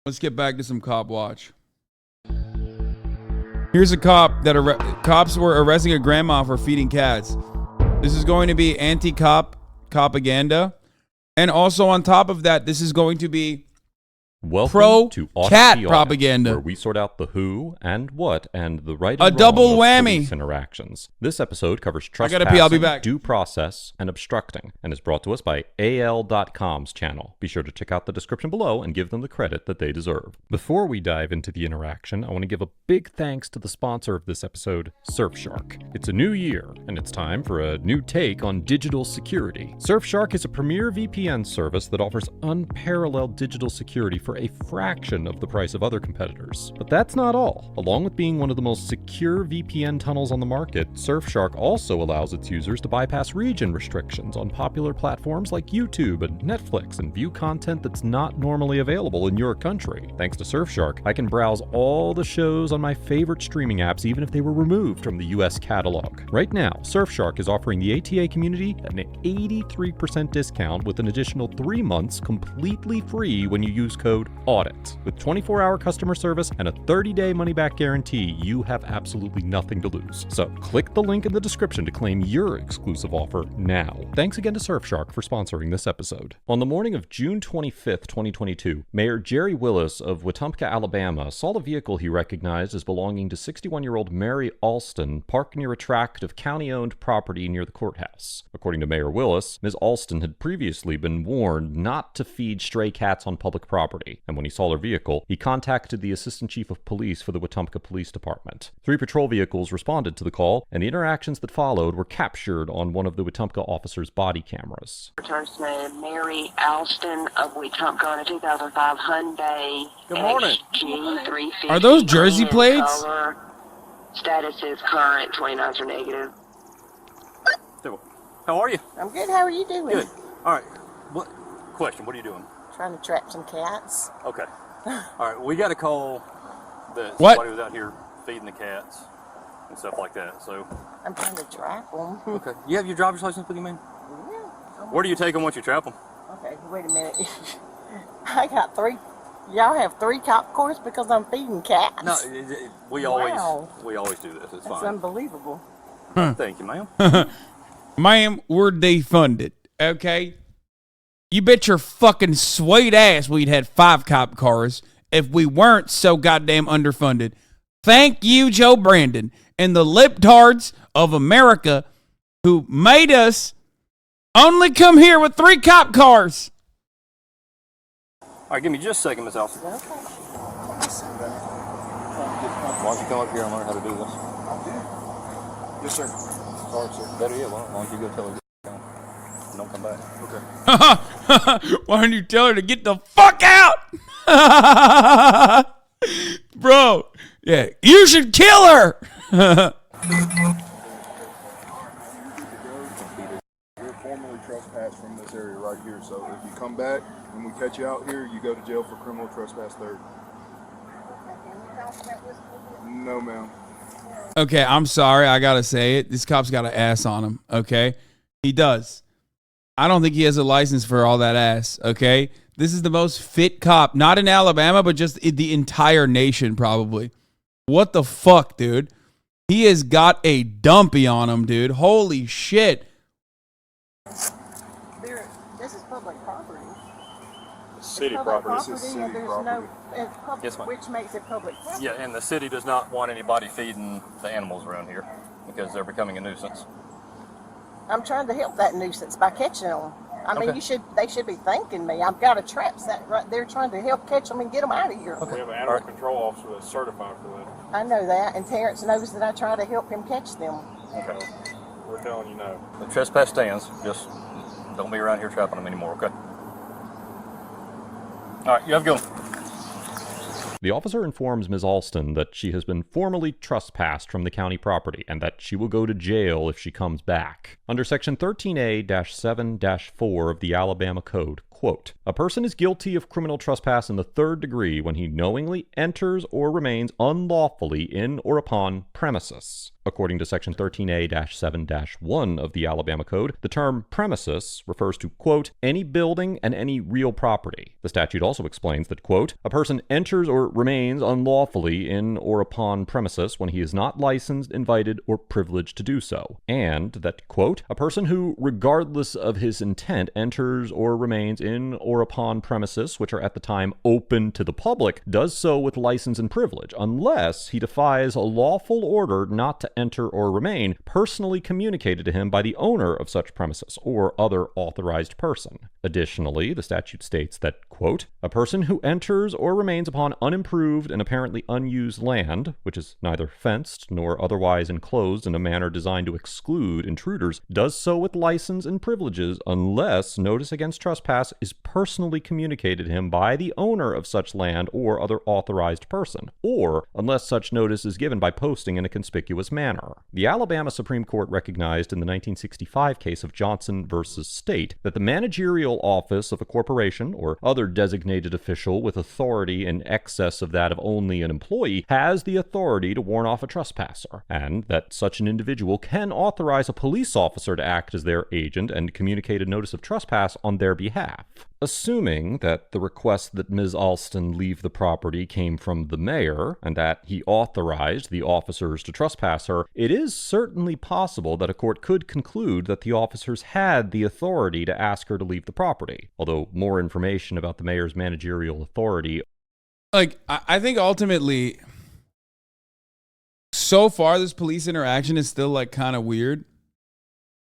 Let's get back to some cop watch. Here's a cop that cops were arresting a grandma for feeding cats. This is going to be anti-cop propaganda. And also on top of that, this is going to be Welcome to Audit cat the Audit, propaganda, where we sort out the who and what and the right and a wrong double of whammy police interactions. This episode covers I gotta trespassing, pee, I'll be back. due process, and obstructing, and is brought to us by AL.com's channel. Be sure to check out the description below and give them the credit that they deserve. Before we dive into the interaction, I want to give a big thanks to the sponsor of this episode, Surfshark. It's a new year, and it's time for a new take on digital security. Surfshark is a premier VPN service that offers unparalleled digital security for a fraction of the price of other competitors. But that's not all. Along with being one of the most secure VPN tunnels on the market, Surfshark also allows its users to bypass region restrictions on popular platforms like YouTube and Netflix and view content that's not normally available in your country. Thanks to Surfshark, I can browse all the shows on my favorite streaming apps even if they were removed from the US catalog. Right now, Surfshark is offering the ATA community an 83% discount with an additional 3 months completely free when you use code AUDIT. With 24-hour customer service and a 30-day money-back guarantee, you have absolutely nothing to lose. So click the link in the description to claim your exclusive offer now. Thanks again to Surfshark for sponsoring this episode. On the morning of June 25th, 2022, Mayor Jerry Willis of Wetumpka, Alabama, saw a vehicle he recognized as belonging to 61-year-old Mary Alston parked near a tract of county-owned property near the courthouse. According to Mayor Willis, Ms. Alston had previously been warned not to feed stray cats on public property, and when he saw her vehicle, he contacted the Assistant Chief of Police for the Wetumpka Police Department. 3 patrol vehicles responded to the call, and the interactions that followed were captured on one of the Wetumpka officer's body cameras. Returns to Mary Alston of Wetumpka on a 2005 Hyundai. Good morning. XG350. Are those Jersey green in plates? color. Status is current, 29s are negative. How are you? I'm good. How are you doing? Good. All right. What question? What are you doing? Trying to trap some cats. Okay. All right. We got a call that What? somebody was out here feeding the cats and stuff like that. So. I'm trying to trap them. Okay. You have your driver's license with you, man? Yeah. Where do you take them once you trap them? Okay. Wait a minute. I got 3. Y'all have 3 cop cars because I'm feeding cats. No, we always do this. It's That's fine. unbelievable. Thank you, ma'am. Ma'am, we're defunded, okay? You bet your fucking sweet ass we'd had 5 cop cars if we weren't so goddamn underfunded. Thank you, Joe Brandon, and the libtards of America who made us only come here with 3 cop cars. All right, give me just a second, Miss Alston. Okay. Why don't you come up here and learn how to do this? Yes, sir. Sorry, sir. Better yet, why don't you go tell her to don't come back? Okay. Why don't you tell her to get the fuck out? Bro, yeah, you should kill her. You're formally trespassed from this area right here. So if you come back and we catch you out here, you go to jail for criminal trespass third. No, ma'am. Okay, I'm sorry. I got to say it. This cop's got an ass on him, okay? He does. I don't think he has a license for all that ass, okay? This is the most fit cop, not in Alabama, but just in the entire nation, probably. What the fuck, dude? He has got a dumpy on him, dude. Holy shit. This is public property. City Public property. This is city and there's property. no public, Yes, ma'am. which makes it public property. Yeah, and the city does not want anybody feeding the animals around here because they're becoming a nuisance. I'm trying to help that nuisance by catching them. I mean, Okay. they should be thanking me. I've got a trap set right there trying to help catch them and get them out of here. We have an animal control officer that's certified for that. I know that, and Terrence knows that I try to help him catch them. Okay. We're telling you no. The trespass stands. Just don't be around here trapping them anymore, okay? All right, you have a good one. The officer informs Ms. Alston that she has been formally trespassed from the county property and that she will go to jail if she comes back. Under Section 13A-7-4 of the Alabama Code, quote, a person is guilty of criminal trespass in the 3rd degree when he knowingly enters or remains unlawfully in or upon premises. According to Section 13A-7-1 of the Alabama Code, the term premises refers to, quote, any building and any real property. The statute also explains that, quote, a person enters or remains unlawfully in or upon premises when he is not licensed, invited, or privileged to do so, and that, quote, a person who, regardless of his intent, enters or remains in or upon premises which are at the time open to the public, does so with license and privilege, unless he defies a lawful order not to enter or remain personally communicated to him by the owner of such premises or other authorized person. Additionally, the statute states that, quote, a person who enters or remains upon unimproved and apparently unused land, which is neither fenced nor otherwise enclosed in a manner designed to exclude intruders, does so with license and privileges unless notice against trespass is personally communicated to him by the owner of such land or other authorized person, or unless such notice is given by posting in a conspicuous manner. The Alabama Supreme Court recognized in the 1965 case of Johnson versus State that the managerial office of a corporation or other designated official with authority in excess of that of only an employee has the authority to warn off a trespasser, and that such an individual can authorize a police officer to act as their agent and communicate a notice of trespass on their behalf. Assuming that the request that Ms. Alston leave the property came from the mayor and that he authorized the officers to trespass her, it is certainly possible that a court could conclude that the officers had the authority to ask her to leave the property, although more information about the mayor's managerial authority. Like, I think ultimately, so far, this police interaction is still, like, kind of weird.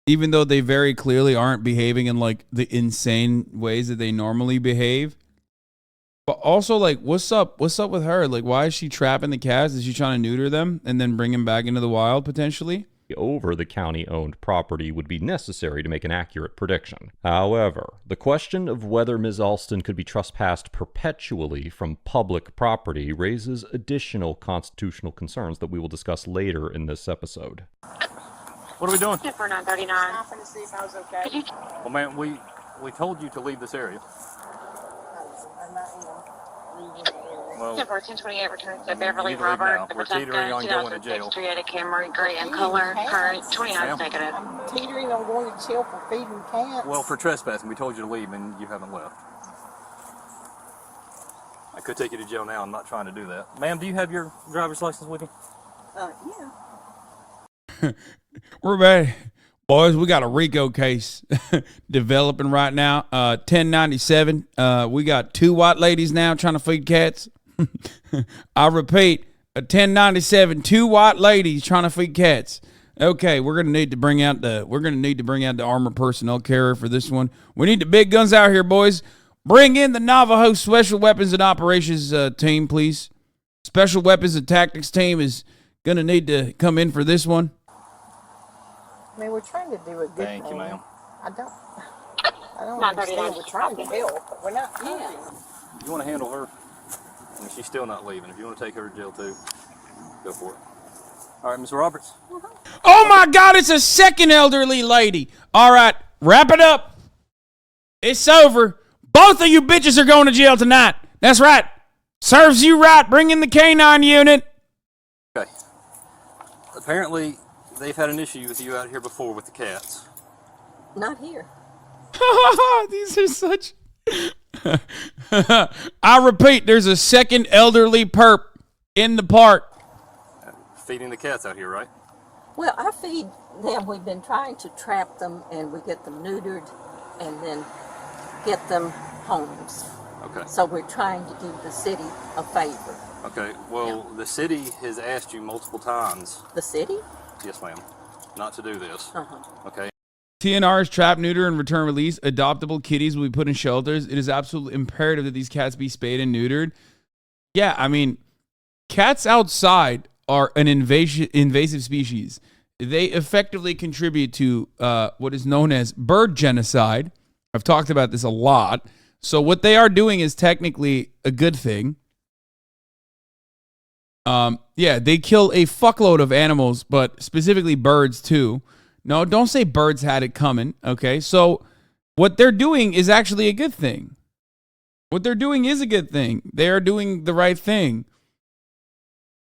Even though they very clearly aren't behaving in, like, the insane ways that they normally behave. But also, like, what's up with her? Like, why is she trapping the cats? Is she trying to neuter them and then bring them back into the wild, potentially? Over the county-owned property would be necessary to make an accurate prediction. However, the question of whether Ms. Alston could be trespassed perpetually from public property raises additional constitutional concerns that we will discuss later in this episode. What are we doing? For 939. I'm going to see if I was okay. Well, man, we told you to leave this area. I'm not even. Well, 1028 returns to Beverly you need to leave Robert. now. We're teetering on going to jail. Striated Camry, gray in color. Current 29 Ma'am? negative. I'm teetering on going to jail for feeding cats. well, for trespassing, we told you to leave and you haven't left. I could take you to jail now. I'm not trying to do that. Ma'am, do you have your driver's license with you? Yeah. We're back. Boys, we got a RICO case developing right now. 1097. We got 2 white ladies now trying to feed cats. I repeat, a 1097, 2 white ladies trying to feed cats. Okay, we're gonna need to bring out the armored personnel carrier for this one. We need the big guns out here, boys. Bring in the Navajo Special Weapons and Operations team, please. Special Weapons and Tactics team is gonna need to come in for this one. I mean, we're trying to do a good Thank you, thing. ma'am. I don't understand. We're trying to help, but we're not. Yeah. You want to handle her? I mean, she's still not leaving. If you want to take her to jail too, go for it. All right, Ms. Roberts. Oh my God, it's a second elderly lady. All right, wrap it up. It's over. Both of you bitches are going to jail tonight. That's right. Serves you right. Bring in the canine unit. Okay. Apparently, they've had an issue with you out here before with the cats. Not here. These are such... I repeat, there's a second elderly perp in the park. Feeding the cats out here, right? Well, I feed them. We've been trying to trap them, and we get them neutered and then get them homes. Okay. So we're trying to do the city a favor. Okay, well, the city has asked you multiple times. The city? Yes, ma'am. Not to do this. Okay. TNR's trap, neuter, and return release. Adoptable kitties will be put in shelters. It is absolutely imperative that these cats be spayed and neutered. Yeah, I mean, cats outside are an invasive species. They effectively contribute to what is known as bird genocide. I've talked about this a lot. So what they are doing is technically a good thing. Yeah, they kill a fuckload of animals, but specifically birds too. No, don't say birds had it coming, okay? So what they're doing is actually a good thing. What they're doing is a good thing. They are doing the right thing.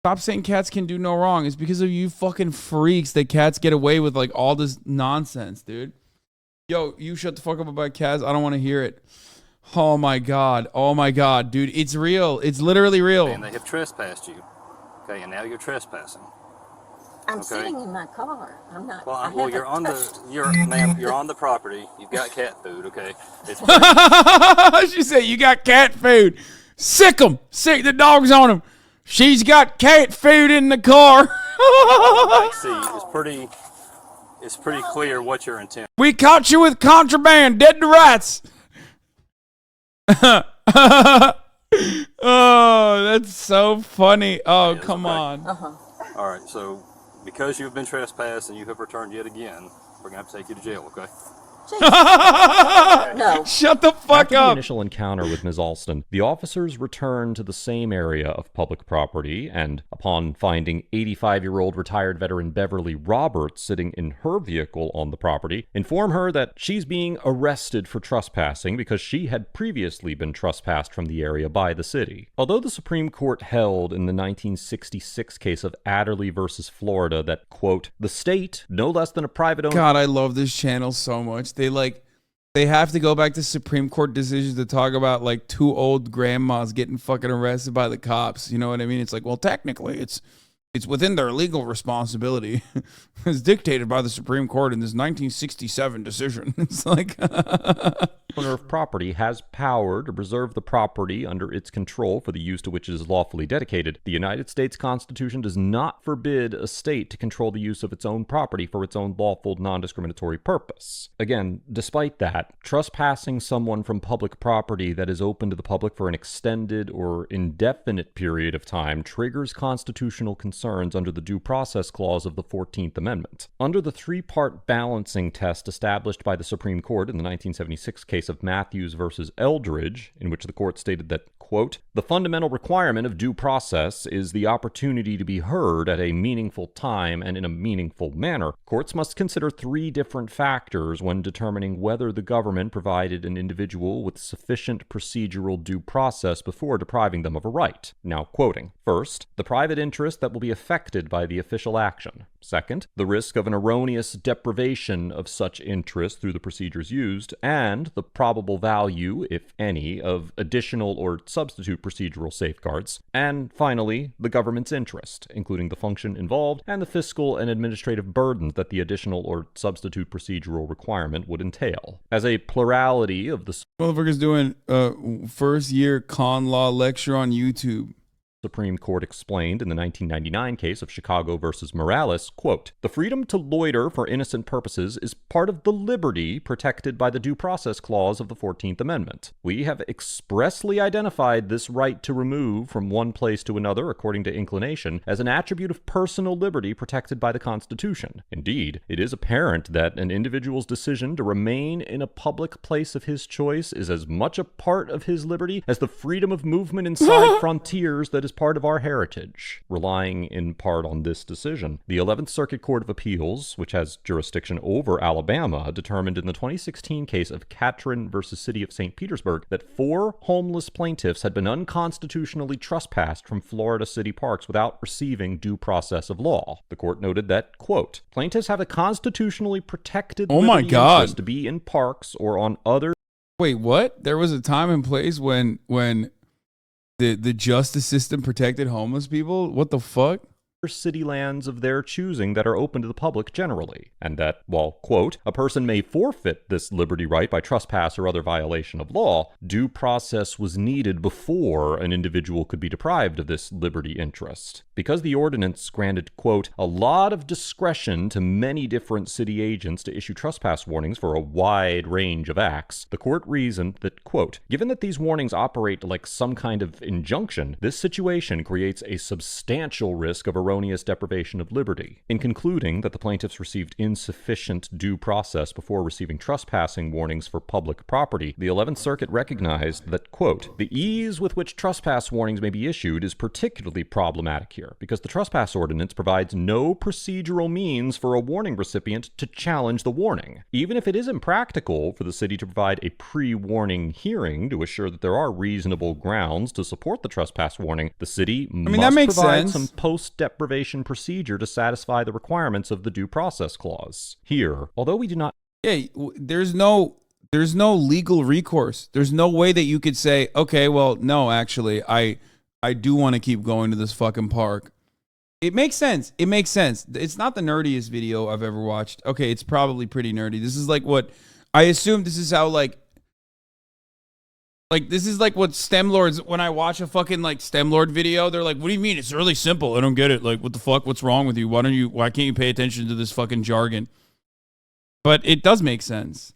Stop saying cats can do no wrong. It's because of you fucking freaks that cats get away with like all this nonsense, dude. Yo, you shut the fuck up about cats. I don't want to hear it. Oh my god, dude, it's real. It's literally real. And they have trespassed you. Okay, and now you're trespassing. I'm sitting in my car. I'm not. Well, you're on the property. You've got cat food. Okay. She said you got cat food. Sick them. Sick the dogs on them. She's got cat food in the car. See, it's pretty clear what your intent. We caught you with contraband. Dead to rights. Oh, that's so funny. Oh, come on. All right, so because you've been trespassed and you have returned yet again, we're gonna have to take you to jail. Okay. No. Shut the fuck After the up. initial encounter with Ms. Alston, the officers returned to the same area of public property, and upon finding 85-year-old retired veteran Beverly Roberts sitting in her vehicle on the property, inform her that she's being arrested for trespassing because she had previously been trespassed from the area by the city. Although the Supreme Court held in the 1966 case of Adderley versus Florida that, quote, the state, no less than a private owner... God, I love this channel so much. They have to go back to Supreme Court decisions to talk about like two old grandmas getting fucking arrested by the cops. You know what I mean? It's like, well, technically, it's within their legal responsibility. It's dictated by the Supreme Court in this 1967 decision. It's like owner of property has power to preserve the property under its control for the use to which it is lawfully dedicated. The United States Constitution does not forbid a state to control the use of its own property for its own lawful, non-discriminatory purpose. Again, despite that, trespassing someone from public property that is open to the public for an extended or indefinite period of time triggers constitutional concerns under the Due Process Clause of the 14th Amendment. Under the three-part balancing test established by the Supreme Court in the 1976 case of Matthews versus Eldridge, in which the court stated that, quote, the fundamental requirement of due process is the opportunity to be heard at a meaningful time and in a meaningful manner. Courts must consider three different factors when determining whether the government provided an individual with sufficient procedural due process before depriving them of a right. Now quoting, first, the private interest that will be affected by the official action. Second, the risk of an erroneous deprivation of such interest through the procedures used, and the probable value, if any, of additional or substitute procedural safeguards. And finally, the government's interest, including the function involved and the fiscal and administrative burdens that the additional or substitute procedural requirement would entail. As a plurality of the motherfuckers doing first year con law lecture on YouTube. Supreme Court explained in the 1999 case of Chicago versus Morales, quote, the freedom to loiter for innocent purposes is part of the liberty protected by the Due Process Clause of the 14th Amendment. We have expressly identified this right to remove from one place to another according to inclination as an attribute of personal liberty protected by the Constitution. Indeed, it is apparent that an individual's decision to remain in a public place of his choice is as much a part of his liberty as the freedom of movement inside frontiers that is part of our heritage. Relying in part on this decision, the 11th Circuit Court of Appeals, which has jurisdiction over Alabama, determined in the 2016 case of Catron versus City of St. Petersburg that 4 homeless plaintiffs had been unconstitutionally trespassed from Florida city parks without receiving due process of law. The court noted that, quote, plaintiffs have a constitutionally protected interest to be in parks or on other... Wait, what? There was a time and place when the justice system protected homeless people? What the fuck? City lands of their choosing that are open to the public generally, and that, while, quote, a person may forfeit this liberty right by trespass or other violation of law, due process was needed before an individual could be deprived of this liberty interest. Because the ordinance granted, quote, a lot of discretion to many different city agents to issue trespass warnings for a wide range of acts, the court reasoned that, quote, given that these warnings operate like some kind of injunction, this situation creates a substantial risk of a erroneous deprivation of liberty. In concluding that the plaintiffs received insufficient due process before receiving trespassing warnings for public property, the 11th Circuit recognized that, quote, the ease with which trespass warnings may be issued is particularly problematic here, because the trespass ordinance provides no procedural means for a warning recipient to challenge the warning. Even if it is impractical for the city to provide a pre-warning hearing to assure that there are reasonable grounds to support the trespass warning, the city must provide some post-deprivation procedure to satisfy the requirements of the due process clause. Here, although we do not... Yeah, there's no legal recourse. There's no way that you could say, okay, well, no, actually, I do want to keep going to this fucking park. It makes sense. It makes sense. It's not the nerdiest video I've ever watched. Okay, it's probably pretty nerdy. This is like what I assume this is how like this is like what STEM lords, when I watch a fucking like STEM lord video, they're like, what do you mean? It's really simple. I don't get it. Like, what the fuck? What's wrong with you? Why can't you pay attention to this fucking jargon? But it does make sense.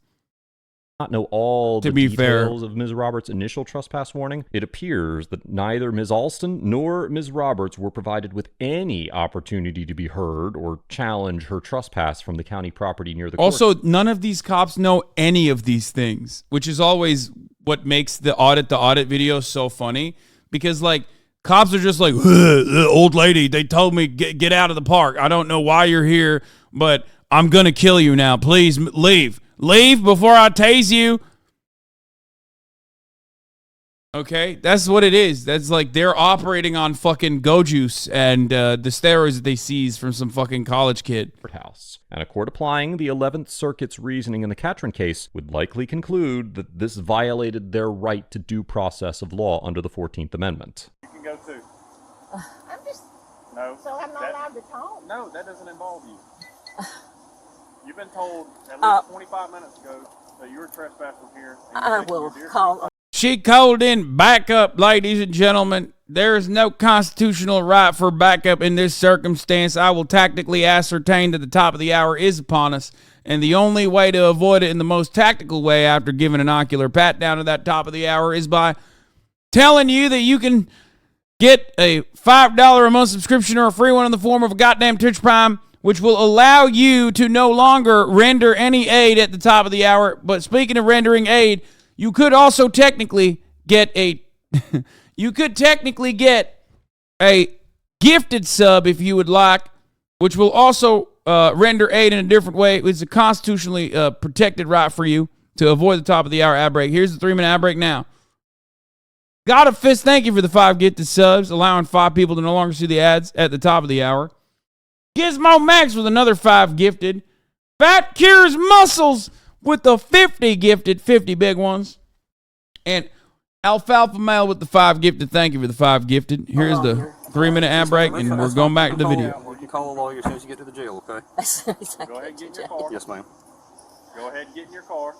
Not know all the fair details of Ms. Roberts' initial trespass warning, it appears that neither Ms. Alston nor Ms. Roberts were provided with any opportunity to be heard or challenge her trespass from the county property near the court. Also, none of these cops know any of these things, which is always what makes the Audit video so funny, because like cops are just like, old lady, they told me get out of the park. I don't know why you're here, but I'm gonna kill you now. Please leave. Leave before I tase you. Okay, that's what it is. That's like they're operating on fucking go juice and the steroids that they seize from some fucking college kid. House. And a court applying the 11th Circuit's reasoning in the Catron case would likely conclude that this violated their right to due process of law under the 14th Amendment. You can go too. I'm just. No. So I'm not allowed to talk? No, that doesn't involve you. You've been told at least 25 minutes ago that you were trespassing here. I will call. She called in backup, ladies and gentlemen. There is no constitutional right for backup in this circumstance. I will tactically ascertain that the top of the hour is upon us, and the only way to avoid it in the most tactical way after giving an ocular pat down to that top of the hour is by telling you that you can get a $5 a month subscription or a free one in the form of a goddamn Twitch Prime, which will allow you to no longer render any aid at the top of the hour. But speaking of rendering aid, you could also technically get a gifted sub if you would like, which will also render aid in a different way. It's a constitutionally protected right for you to avoid the top of the hour ad break. Here's the 3-minute ad break now. Got a fist thank you for the 5 gifted subs, allowing 5 people to no longer see the ads at the top of the hour. Gizmo Max with another 5 gifted. Fat Cures Muscles with the 50 gifted, 50 big ones. And Alfalfa Male with the 5 gifted. Thank you for the 5 gifted. Here's the 3-minute ad break, and we're going back to the video. You can call a lawyer as soon as you get to the jail, okay? Go ahead and get in your car. Yes, ma'am. Go ahead and get in your car.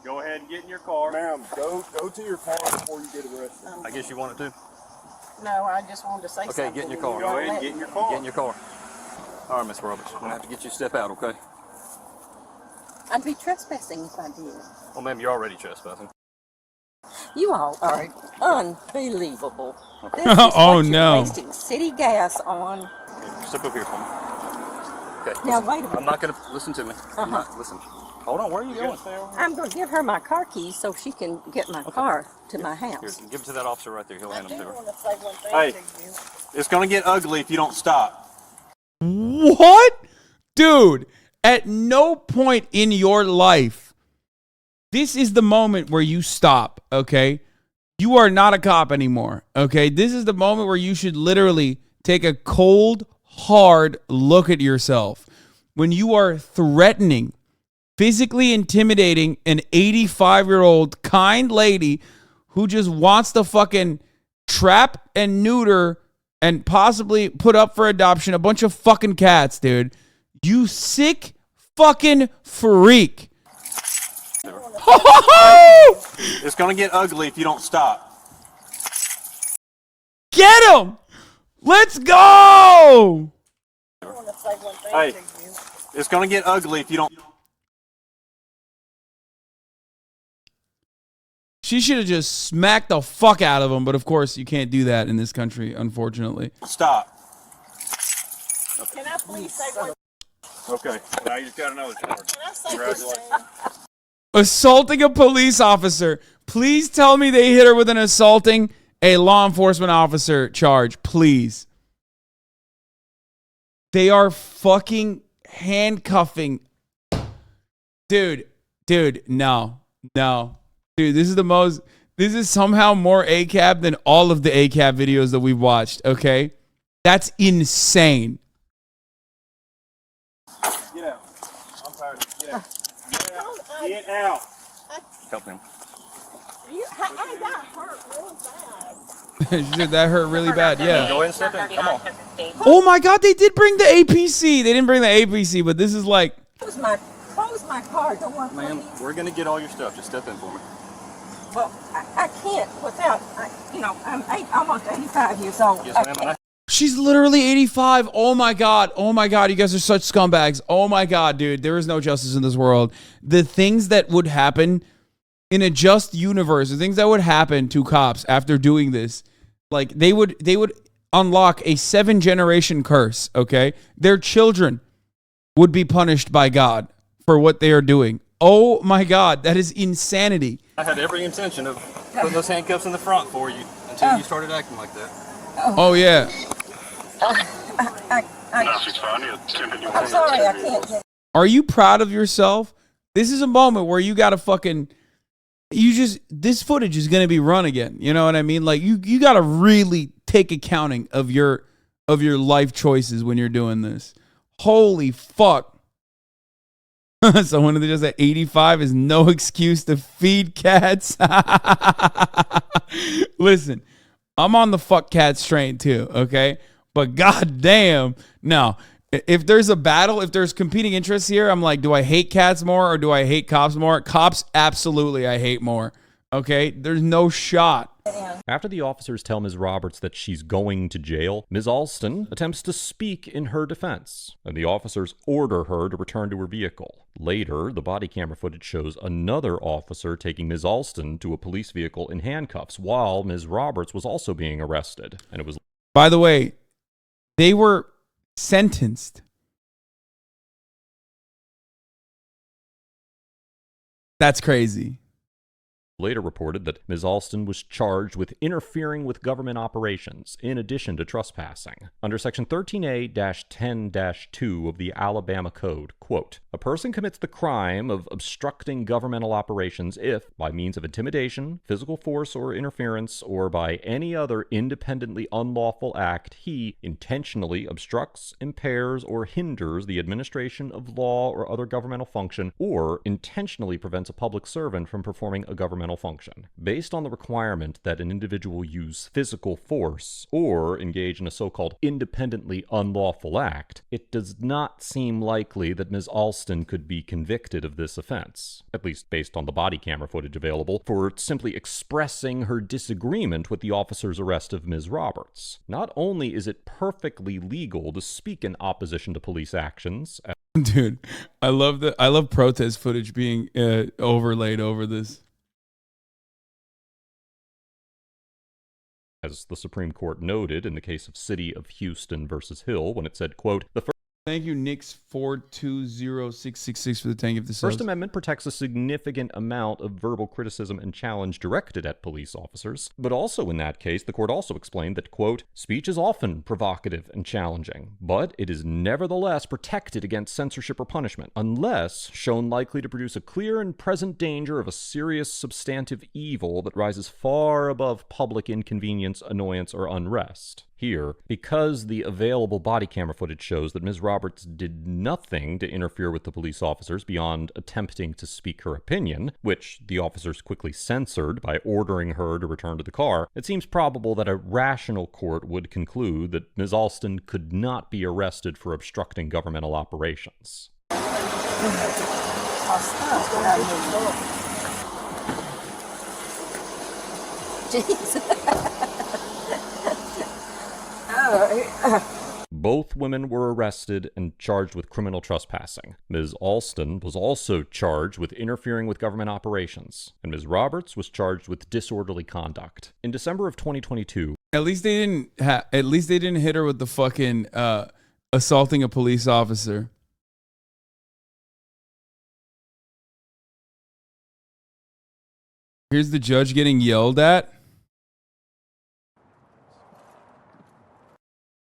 Go ahead and get in your car. Ma'am, go to your car before you get arrested. I guess you wanted to. No, I just wanted to say something. Okay, get in your car. Go ahead and get in your car. Get in your car. All right, Miss Roberts. I'm going to have to get you to step out, okay? I'd be trespassing if I did. Well, ma'am, you're already trespassing. You all are unbelievable. This is Oh, what no. You're wasting city gas on. Here, step up here for me. Okay. Now, listen. wait a minute. I'm not going to listen to me. I'm not. Listen. Hold on. Where are you going? I'm going to give her my car keys so she can get my car to my Here, house. give it to that officer right there. He'll hand them to her. want to say one thing Hey. to you. It's going to get ugly if you don't stop. What? Dude, at no point in your life, this is the moment where you stop, okay? You are not a cop anymore, okay? This is the moment where you should literally take a cold, hard look at yourself. When you are threatening, physically intimidating an 85-year-old kind lady who just wants to fucking trap and neuter and possibly put up for adoption a bunch of fucking cats, dude. You sick fucking freak. It's going to get ugly if you don't stop. Get him! Let's go! I want to say one thing Hey. to you. It's going to get ugly if you don't. She should have just smacked the fuck out of him, but of course you can't do that in this country, unfortunately. Stop. Can I please say one? Okay, now you just got another charge. Can I say Congratulations. one? Assaulting a police officer. Please tell me they hit her with an assaulting a law enforcement officer charge. Please. They are fucking handcuffing. Dude, no. Dude, this is somehow more ACAB than all of the ACAB videos that we've watched, okay? That's insane. Get out. I'm tired. Get out. Get out. Help him. I got hurt real bad. That hurt really bad, yeah. Go ahead and step in. Come on. Oh my God, they did bring the APC. They didn't bring the APC, but this is like... Close my car. Don't worry. Ma'am, we're going to get all your stuff. Just step in for me. Well, I can't without, I'm almost 85 years old. Yes, ma'am. And She's literally 85. Oh my God. You guys are such scumbags. Oh my God, dude. There is no justice in this world. The things that would happen in a just universe, the things that would happen to cops after doing this, like they would unlock a 7-generation curse, okay? Their children would be punished by God for what they are doing. Oh my God, that is insanity. I had every intention of putting those handcuffs in the front for you until you started acting like that. Oh yeah. I'm sorry, I can't get. Are you proud of yourself? This is a moment where you gotta fucking, this footage is gonna be run again. You know what I mean? Like you gotta really take accounting of your life choices when you're doing this. Holy fuck. Someone just at 85 is no excuse to feed cats. Listen, I'm on the fuck cats train too, okay? But goddamn, no. If there's a battle, if there's competing interests here, I'm like, do I hate cats more or do I hate cops more? Cops, absolutely, I hate more. Okay? There's no shot. After the officers tell Ms. Roberts that she's going to jail, Ms. Alston attempts to speak in her defense, and the officers order her to return to her vehicle. Later, the body camera footage shows another officer taking Ms. Alston to a police vehicle in handcuffs while Ms. Roberts was also being arrested. And it was... By the way, they were sentenced. That's crazy. Later reported that Ms. Alston was charged with interfering with government operations in addition to trespassing. Under Section 13A-10-2 of the Alabama Code, quote, a person commits the crime of obstructing governmental operations if, by means of intimidation, physical force or interference, or by any other independently unlawful act, he intentionally obstructs, impairs, or hinders the administration of law or other governmental function, or intentionally prevents a public servant from performing a governmental function. Based on the requirement that an individual use physical force or engage in a so-called independently unlawful act, it does not seem likely that Ms. Alston could be convicted of this offense, at least based on the body camera footage available, for simply expressing her disagreement with the officer's arrest of Ms. Roberts. Not only is it perfectly legal to speak in opposition to police actions, Dude, I love protest footage being overlaid over this. as the Supreme Court noted in the case of City of Houston versus Hill, when it said, quote, the Thank you, Nix420666 for the 10 gift. First Amendment protects a significant amount of verbal criticism and challenge directed at police officers. But also in that case, the court also explained that, quote, speech is often provocative and challenging, but it is nevertheless protected against censorship or punishment, unless shown likely to produce a clear and present danger of a serious substantive evil that rises far above public inconvenience, annoyance, or unrest. Here, because the available body camera footage shows that Ms. Roberts did nothing to interfere with the police officers beyond attempting to speak her opinion, which the officers quickly censored by ordering her to return to the car, it seems probable that a rational court would conclude that Ms. Alston could not be arrested for obstructing governmental operations. Both women were arrested and charged with criminal trespassing. Ms. Alston was also charged with interfering with government operations, and Ms. Roberts was charged with disorderly conduct. In December of 2022, at least they didn't hit her with the fucking assaulting a police officer. Here's the judge getting yelled at.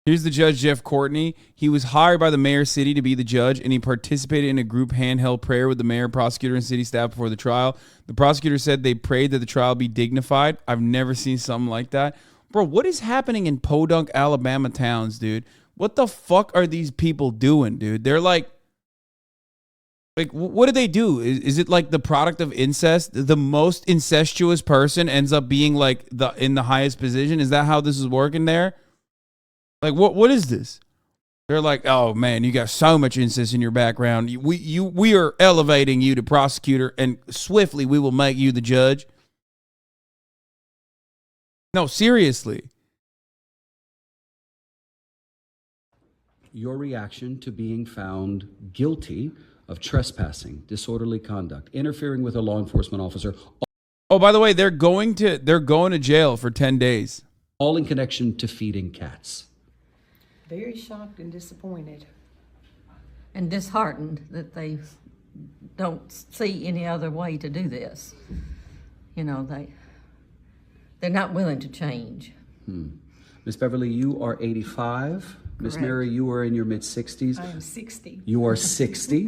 Here's the judge, Jeff Courtney. He was hired by the mayor city to be the judge, and he participated in a group handheld prayer with the mayor, prosecutor, and city staff before the trial. The prosecutor said they prayed that the trial be dignified. I've never seen something like that. Bro, what is happening in Podunk, Alabama towns, dude? What the fuck are these people doing, dude? They're like what do they do? Is it like the product of incest? The most incestuous person ends up being like in the highest position? Is that how this is working there? Like what is this? They're like, oh man, you got so much incest in your background. We are elevating you to prosecutor, and swiftly we will make you the judge. No, seriously. Your reaction to being found guilty of trespassing, disorderly conduct, interfering with a law enforcement officer. Oh, by the way, they're going to jail for 10 days. All in connection to feeding cats. Very shocked and disappointed. And disheartened that they don't see any other way to do this. You know, they're not willing to change. Miss Beverly, you are 85. Miss Mary, you are in your mid-60s. I am 60. You are 60.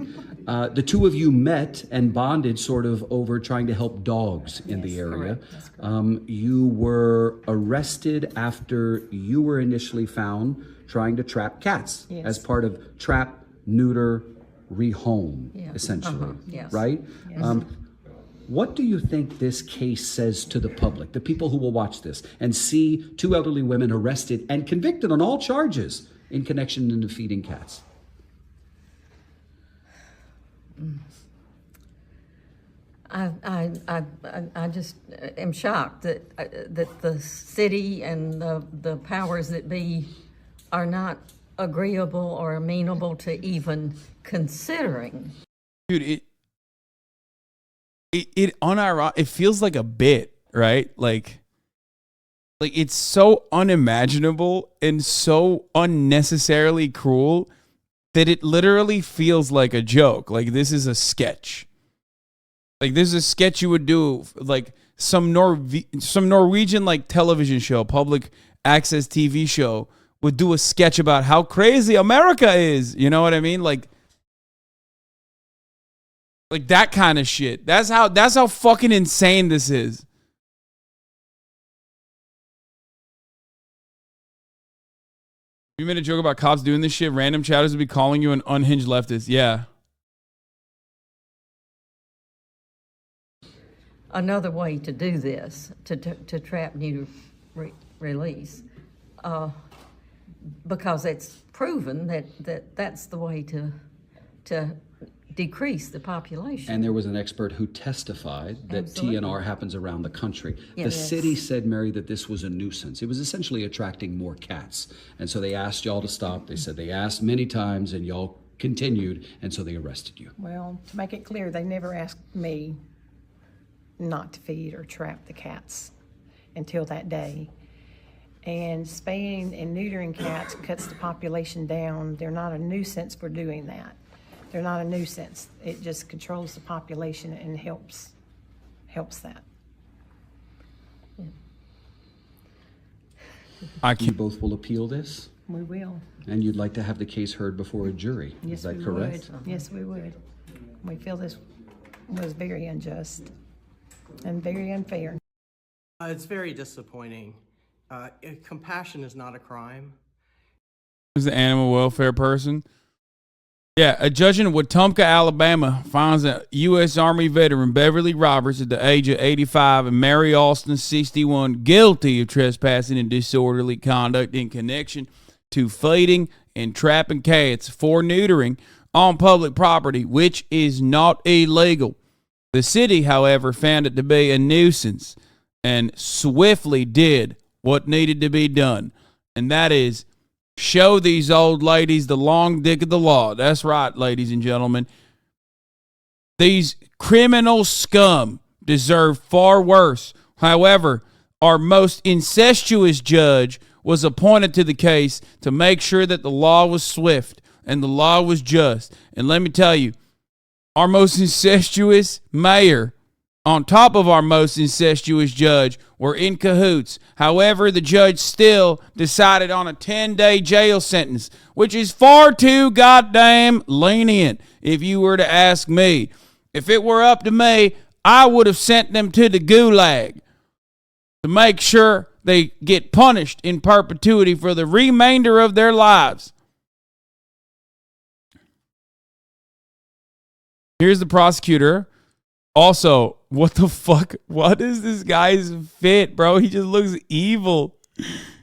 The two of you met and bonded sort of over trying to help dogs in the area. That's correct. You were arrested after you were initially found trying to trap cats as part of trap, neuter, rehome, essentially, right? Yes. What do you think this case says to the public, the people who will watch this and see two elderly women arrested and convicted on all charges in connection to feeding cats? I just am shocked that the city and the powers that be are not agreeable or amenable to even considering. Dude, it feels like a bit, right? Like it's so unimaginable and so unnecessarily cruel that it literally feels like a joke. Like this is a sketch. Like this is a sketch you would do, like some Norwegian like television show, public access TV show would do a sketch about how crazy America is. You know what I mean? Like that kind of shit. That's how fucking insane this is. You made a joke about cops doing this shit. Random chatters would be calling you an unhinged leftist. Yeah. Another way to do this, to trap neuter release, because it's proven that's the way to decrease the population. And there was an expert who testified that TNR happens around the country. Yes. The city said, Mary, that this was a nuisance. It was essentially attracting more cats. And so they asked y'all to stop. They said they asked many times and y'all continued, and so they arrested you. Well, to make it clear, they never asked me not to feed or trap the cats until that day. And spaying and neutering cats cuts the population down. They're not a nuisance for doing that. They're not a nuisance. It just controls the population and helps that. You both will appeal this? We will. And you'd like to have the case heard before a jury. Yes, is that we correct? would. Yes, we would. We feel this was very unjust and very unfair. It's very disappointing. Compassion is not a crime. Who's the animal welfare person? Yeah, a judge in Wetumpka, Alabama, finds a U.S. Army veteran, Beverly Roberts, at the age of 85, and Mary Alston, 61, guilty of trespassing and disorderly conduct in connection to feeding and trapping cats for neutering on public property, which is not illegal. The city, however, found it to be a nuisance and swiftly did what needed to be done, and that is show these old ladies the long dick of the law. That's right, ladies and gentlemen. These criminal scum deserve far worse. However, our most incestuous judge was appointed to the case to make sure that the law was swift and the law was just. And let me tell you, our most incestuous mayor, on top of our most incestuous judge, were in cahoots. However, the judge still decided on a 10-day jail sentence, which is far too goddamn lenient, if you were to ask me. If it were up to me, I would have sent them to the gulag to make sure they get punished in perpetuity for the remainder of their lives. Here's the prosecutor. Also, what the fuck? What is this guy's fit, bro? He just looks evil.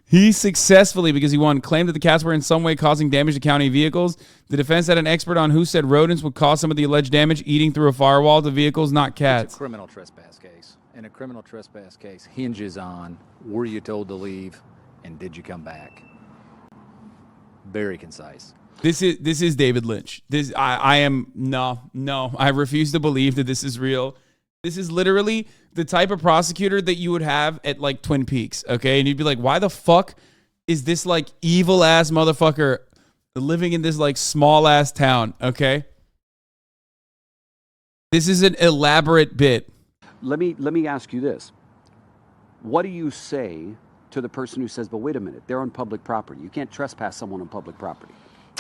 He successfully, because he won, claimed that the cats were in some way causing damage to county vehicles. The defense had an expert on who said rodents would cause some of the alleged damage, eating through a firewall to vehicles, not cats. It's a criminal trespass case. And a criminal trespass case hinges on, were you told to leave and did you come back? Very concise. This is David Lynch. I refuse to believe that this is real. This is literally the type of prosecutor that you would have at like Twin Peaks, okay? And you'd be like, why the fuck is this like evil ass motherfucker living in this like small ass town, okay? This is an elaborate bit. Let me ask you this. What do you say to the person who says, but wait a minute, they're on public property. You can't trespass someone on public property.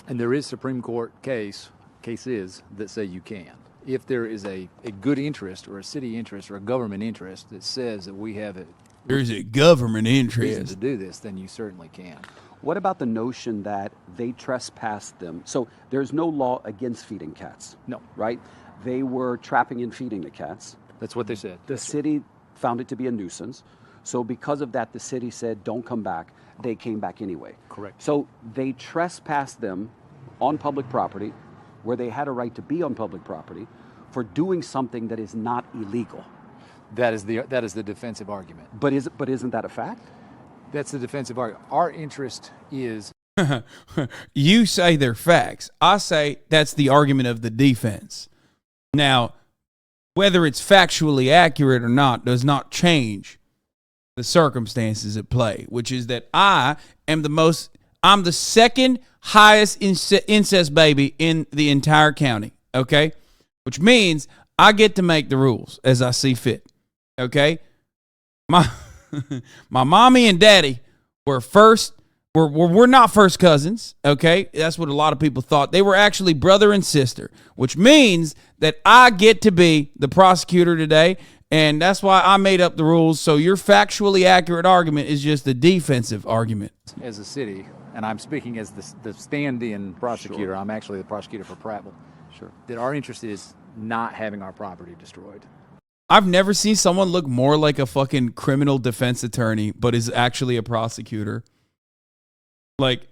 And there is Supreme Court cases that say you can. If there is a good interest or a city interest or a government interest that says that we have there's a government reason interest to do this, then you certainly can. What about the notion that they trespassed them? So there's no law against feeding cats. No. Right? They were trapping and feeding the cats. That's what they said. The city found it to be a nuisance. So because of that, the city said, don't come back. They came back anyway. Correct. So they trespassed them on public property where they had a right to be on public property for doing something that is not illegal. That is the defensive argument. But isn't that a fact? That's the defensive argument. Our interest is... You say they're facts. I say that's the argument of the defense. Now, whether it's factually accurate or not does not change the circumstances at play, which is that I'm the second highest incest baby in the entire county, okay? Which means I get to make the rules as I see fit, okay? My mommy and daddy were not first cousins, okay? That's what a lot of people thought. They were actually brother and sister, which means that I get to be the prosecutor today, and that's why I made up the rules. So your factually accurate argument is just a defensive argument. As a city, and I'm speaking as the stand-in prosecutor, sure. I'm actually the prosecutor for Prattville. Sure. That our interest is not having our property destroyed. I've never seen someone look more like a fucking criminal defense attorney, but is actually a prosecutor. Like,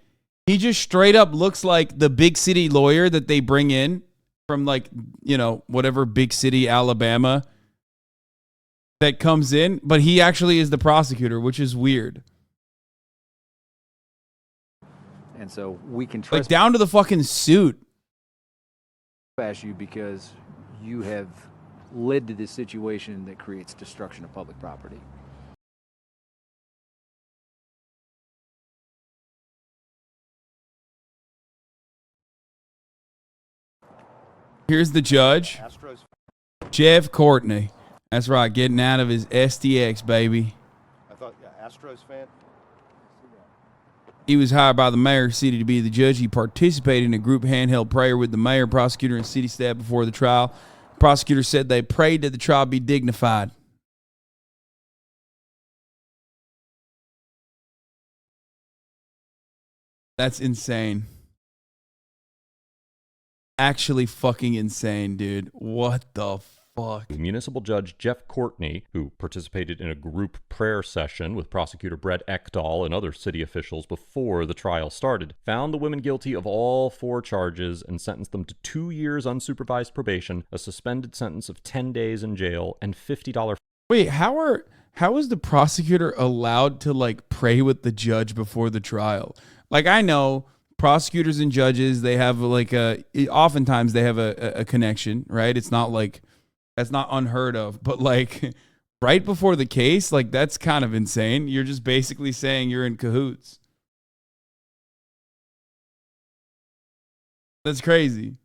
he just straight up looks like the big city lawyer that they bring in from, like, whatever big city, Alabama, that comes in, but he actually is the prosecutor, which is weird. And so we can like down to the fucking suit. Trespass you because you have led to this situation that creates destruction of public property. Here's the judge, Jeff Courtney. That's right, getting out of his STX, baby. I thought, Astros fan. He was hired by the mayor of the city to be the judge. He participated in a group handheld prayer with the mayor, prosecutor, and city staff before the trial. The prosecutor said they prayed that the trial be dignified. That's insane. Actually fucking insane, dude. What the fuck? Municipal Judge Jeff Courtney, who participated in a group prayer session with prosecutor Brett Ekdahl and other city officials before the trial started, found the women guilty of all 4 charges and sentenced them to 2 years unsupervised probation, a suspended sentence of 10 days in jail, and $50. Wait, how is the prosecutor allowed to like pray with the judge before the trial? Like, I know prosecutors and judges, they have like oftentimes they have a connection, right? It's not like, that's not unheard of, but like, right before the case, like, that's kind of insane. You're just basically saying you're in cahoots. That's crazy.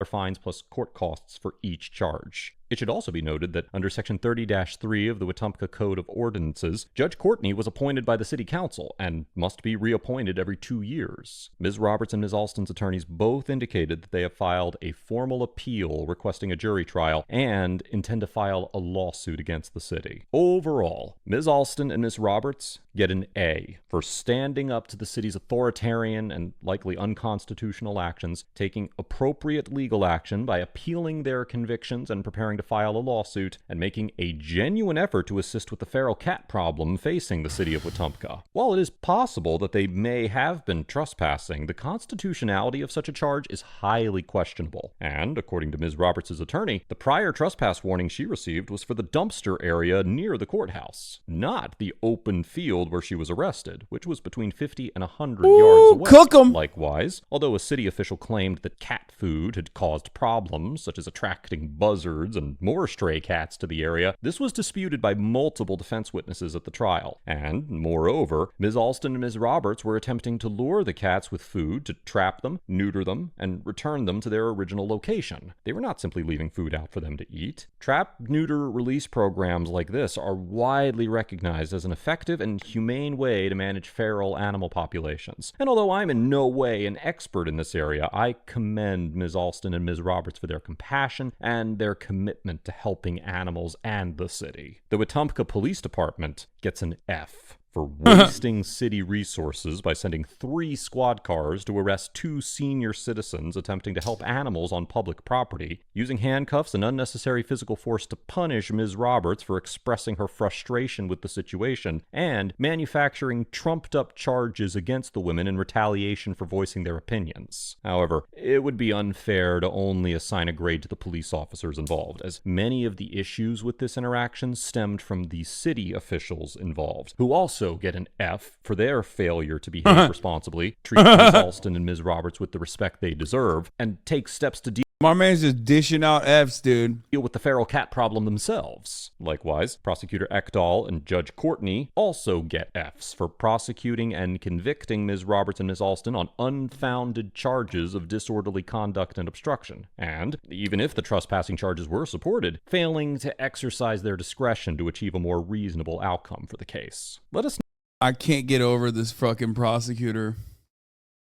Fines plus court costs for each charge. It should also be noted that under Section 30-3 of the Wetumpka Code of Ordinances, Judge Courtney was appointed by the City Council and must be reappointed every 2 years. Ms. Roberts and Ms. Alston's attorneys both indicated that they have filed a formal appeal requesting a jury trial and intend to file a lawsuit against the city. Overall, Ms. Alston and Ms. Roberts get an A for standing up to the city's authoritarian and likely unconstitutional actions, taking appropriate legal action by appealing their convictions and preparing to file a lawsuit, and making a genuine effort to assist with the feral cat problem facing the city of Wetumpka. While it is possible that they may have been trespassing, the constitutionality of such a charge is highly questionable. And, according to Ms. Roberts' attorney, the prior trespass warning she received was for the dumpster area near the courthouse, not the open field where she was arrested, which was between 50 and 100 yards away. Cook 'em. Likewise, although a city official claimed that cat food had caused problems, such as attracting buzzards and more stray cats to the area, this was disputed by multiple defense witnesses at the trial. And, moreover, Ms. Alston and Ms. Roberts were attempting to lure the cats with food to trap them, neuter them, and return them to their original location. They were not simply leaving food out for them to eat. Trap, neuter, release programs like this are widely recognized as an effective and humane way to manage feral animal populations. And although I'm in no way an expert in this area, I commend Ms. Alston and Ms. Roberts for their compassion and their commitment to helping animals and the city. The Wetumpka Police Department gets an F for wasting city resources by sending 3 squad cars to arrest 2 senior citizens attempting to help animals on public property, using handcuffs and unnecessary physical force to punish Ms. Roberts for expressing her frustration with the situation, and manufacturing trumped-up charges against the women in retaliation for voicing their opinions. However, it would be unfair to only assign a grade to the police officers involved, as many of the issues with this interaction stemmed from the city officials involved, who also get an F for their failure to behave responsibly, treat Ms. Alston and Ms. Roberts with the respect they deserve, and take steps to deal My man's just dishing out Fs, dude. with the feral cat problem themselves. Likewise, Prosecutor Ekdahl and Judge Courtney also get Fs for prosecuting and convicting Ms. Roberts and Ms. Alston on unfounded charges of disorderly conduct and obstruction, and, even if the trespassing charges were supported, failing to exercise their discretion to achieve a more reasonable outcome for the case. Let us I can't get over this fucking prosecutor.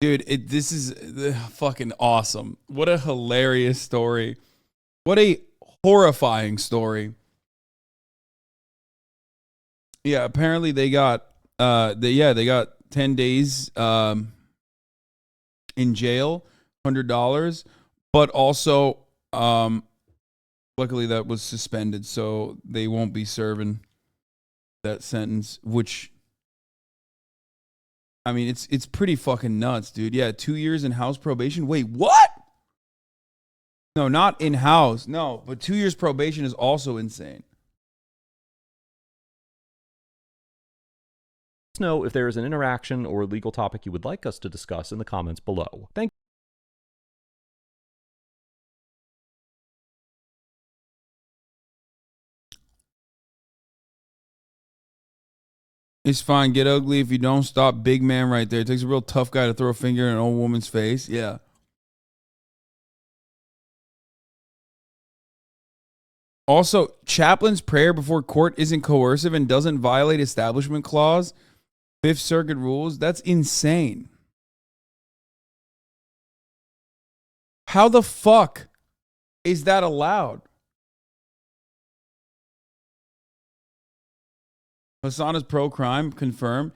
Dude, this is fucking awesome. What a hilarious story. What a horrifying story. Yeah, apparently they got they got 10 days in jail, $100, but also luckily that was suspended, so they won't be serving that sentence, which I mean, it's pretty fucking nuts, dude. Yeah, 2 years in house probation. Wait, what? No, not in house. No, but 2 years probation is also insane. Let us know if there is an interaction or legal topic you would like us to discuss in the comments below. Thank you. It's fine. Get ugly if you don't stop. Big man right there. It takes a real tough guy to throw a finger in an old woman's face. Yeah. Also, chaplain's prayer before court isn't coercive and doesn't violate establishment clause. Fifth Circuit rules. That's insane. How the fuck is that allowed? Hassan is pro-crime, confirmed.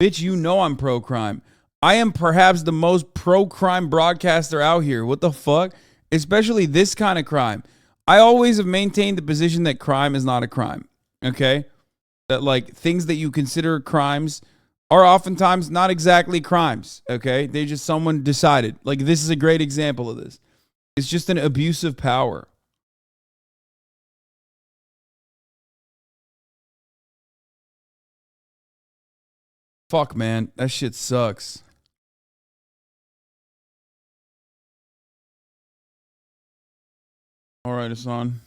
Bitch, you know I'm pro-crime. I am perhaps the most pro-crime broadcaster out here. What the fuck? Especially this kind of crime. I always have maintained the position that crime is not a crime. Okay? That like things that you consider crimes are oftentimes not exactly crimes. Okay? They just someone decided. Like this is a great example of this. It's just an abuse of power. Fuck, man. That shit sucks. All right, Hassan.